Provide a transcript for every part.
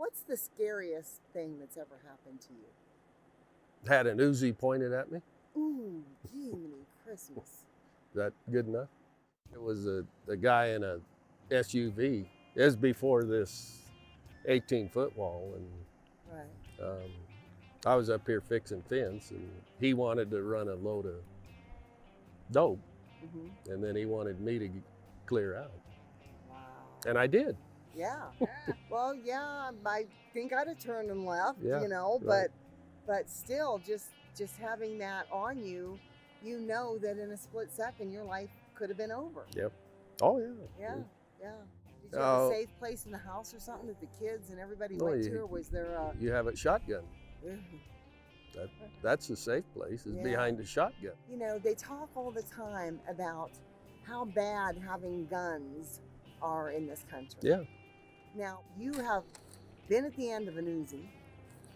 What's the scariest thing that's ever happened to you? Had an Uzi pointed at me. Ooh, Jiminy Christmas. Is that good enough? It was a guy in a SUV. It was before this 18-foot wall, and Right. I was up here fixing fence, and he wanted to run a load of dope, and then he wanted me to clear out. Wow. And I did. Yeah. Well, yeah, I think I'd have turned and left, Yeah, you know, right. but still, just having that on you, you know that in a split second your life could have been over. Yep. Oh yeah. Yeah, yeah. Did you have a safe place in the house or something that the kids and everybody went to, or was there a... You have it shotgun. That's the safe place, is behind the shotgun. You know, they talk all the time about how bad having guns are in this country. Yeah. Now, you have been at the end of an Uzi.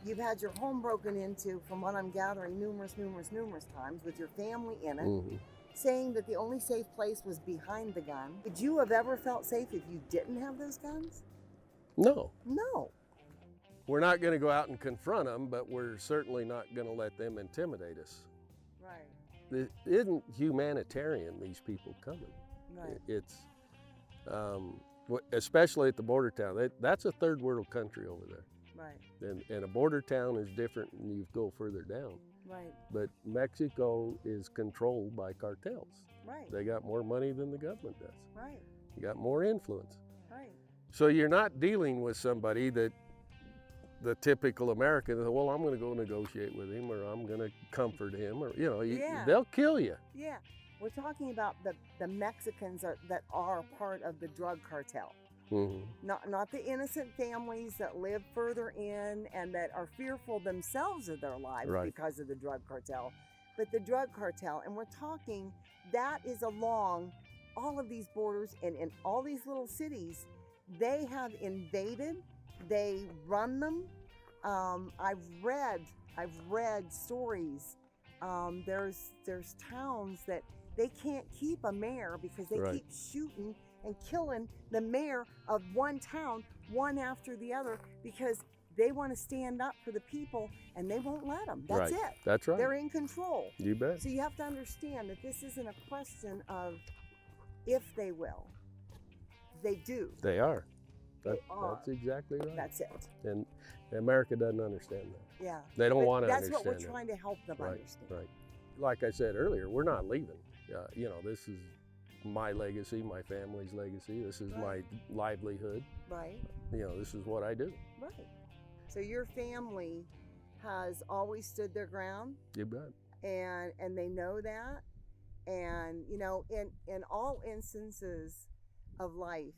You've had your home broken into, from what I'm gathering, numerous times with your family in it, saying that the only safe place was behind the gun. Would you have ever felt safe if you didn't have those guns? No. No. We're not going to go out and confront them, but we're certainly not going to let them intimidate us. Right. It isn't humanitarian, these people coming. Right. It's, especially at the border town, that's a third world country over there. Right. And a border town is different when you go further down. Right. But Mexico is controlled by cartels. Right. They got more money than the government does. Right. You got more influence. Right. So you're not dealing with somebody that the typical American, well, I'm going to go negotiate with him, or I'm going to comfort him, or, you know, they'll kill you. Yeah. We're talking about the Mexicans that are part of the drug cartel. Not the innocent families that live further in and that are fearful themselves of their lives because of the drug cartel, but the drug cartel. And we're talking, that is along all of these borders and in all these little cities. They have invaded, they run them. I've read stories. There's towns that they can't keep a mayor because they keep shooting and killing the mayor of one town, one after the other, because they want to stand up for the people and they won't let them. That's it. That's right. They're in control. You bet. So you have to understand that this isn't a question of if they will. They do. They are. They are. That's exactly right. That's it. And America doesn't understand that. Yeah. They don't want to understand. That's what we're it. trying to help them understand. Right. Like I said earlier, we're not leaving. You know, this is my legacy, my family's legacy. This is my livelihood. Right. You know, this is what I do. Right. So your family has always stood their ground. You bet. And they know that. And, you know, in all instances of life,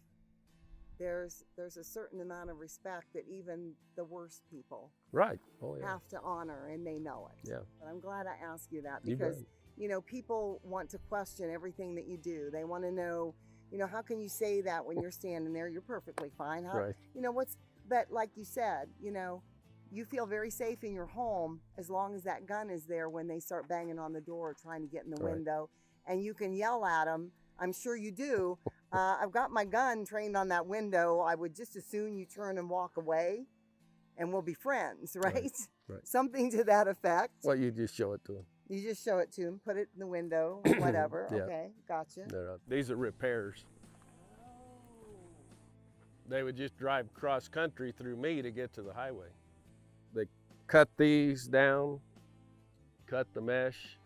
there's a certain amount of respect that even the worst people have to honor, and they know it. Yeah. But I'm glad I asked you that, because you know, people want to question everything that you do. They want to know, you know, how can you say that when you're standing there? You're perfectly fine. How, you know, but like you said, you know, you feel very safe in your home as long as that gun is there when they start banging on the door trying to get in the window, and you can yell at them. I'm sure you do. I've got my gun trained on that window. I would just as soon you turn and walk away and we'll be friends, right? Something to that effect. Well, you just show it to them. You just show it to them, put it in the window, whatever. Okay, gotcha. These are repairs. They would just drive cross country through me to get to the highway. They cut these down, cut the mesh,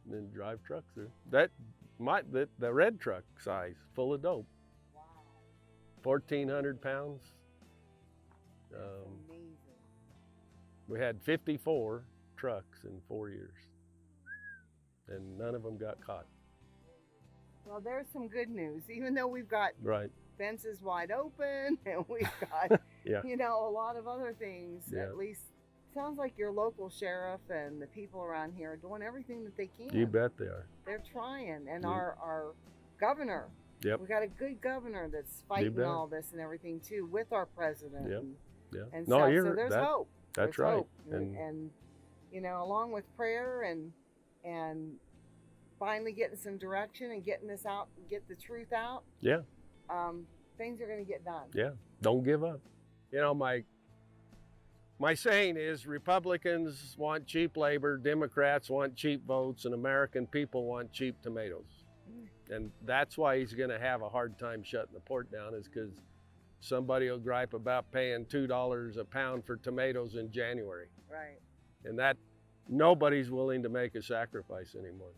and then drive trucks through. The red truck size, full of dope. Wow. 1,400 pounds. That's amazing. We had 54 trucks in 4 years, and none of them got caught. Well, there's some good news. Even though we've got fences wide open and we've got, you know, a lot of other things, at least sounds like your local sheriff and the people around here are doing everything that they can. You bet they are. They're trying. And our governor, we got a good governor that's fighting all this and everything too, with our president. And no, stuff. So there's hope. That's there's hope. And you know, along with prayer and finally getting some direction and getting this out, get the truth out. Things are going to get done. Don't give up. You know, my My saying is Republicans want cheap labor, Democrats want cheap votes, and American people want cheap tomatoes. And that's why he's going to have a hard time shutting the port down, is because somebody will gripe about paying $2 a pound for tomatoes in January. Right. And that nobody's willing to make a sacrifice anymore.